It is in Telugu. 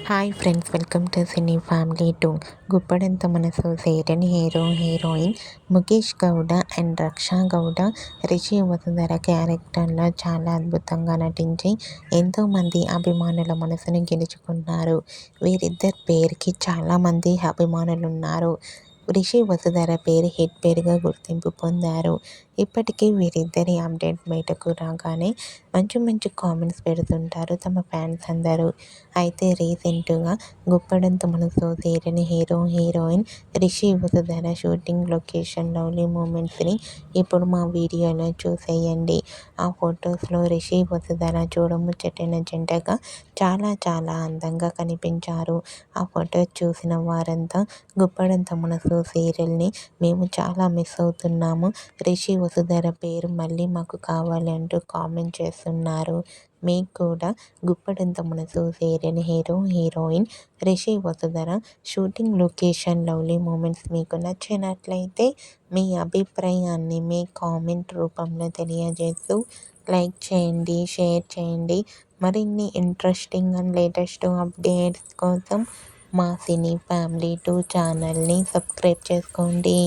Hi friends, welcome to cine family 2. Guppedantha Manasu serial heroine Mukesh Gowda and Raksha Gowda Rishi Vasundhara క్యారెక్టర్లో చాలా అద్భుతంగా నటించి ఎంతోమంది అభిమానుల మనసుని గెలుచుకున్నారు. వీరిద్దరి పేరుకి చాలామంది అభిమానులు ఉన్నారు. రిషి వసుంధర పేరు హిట్ పేరుగా గుర్తింపు పొందారు. ఇప్పటికీ వీరిద్దరి అప్డేట్ బయటకు రాగానే మంచి మంచి కామెంట్స్ పెడుతుంటారు తమ ఫ్యాన్స్ అందరూ. అయితే రీసెంట్గా Guppedantha Manasu serial heroine Rishi Vasundhara shooting location lovely మూమెంట్స్ని ఇప్పుడు మా వీడియోలో చూసేయండి. ఆ ఫొటోస్లో రిషి వసుంధర చూడముచ్చటైన జంటగా చాలా చాలా అందంగా కనిపించారు. ఆ ఫొటోస్ చూసిన వారంతా గుప్పడంత మనసు సీరియల్ని మేము చాలా మిస్ అవుతున్నాము, రిషి వసుంధర పేరు మళ్ళీ మాకు కావాలి అంటూ కామెంట్ చేస్తున్నారు. మీకు కూడా Guppedantha Manasu serial heroine Rishi Vasundhara shooting location lovely moments మీకు నచ్చినట్లయితే మీ అభిప్రాయాన్ని మీ కామెంట్ రూపంలో తెలియజేస్తూ లైక్ చేయండి, షేర్ చేయండి. మరిన్ని ఇంట్రెస్టింగ్ అండ్ లేటెస్ట్ అప్డేట్స్ కోసం మా సినీ ఫ్యామిలీ 2 ఛానల్ని సబ్స్క్రైబ్ చేసుకోండి.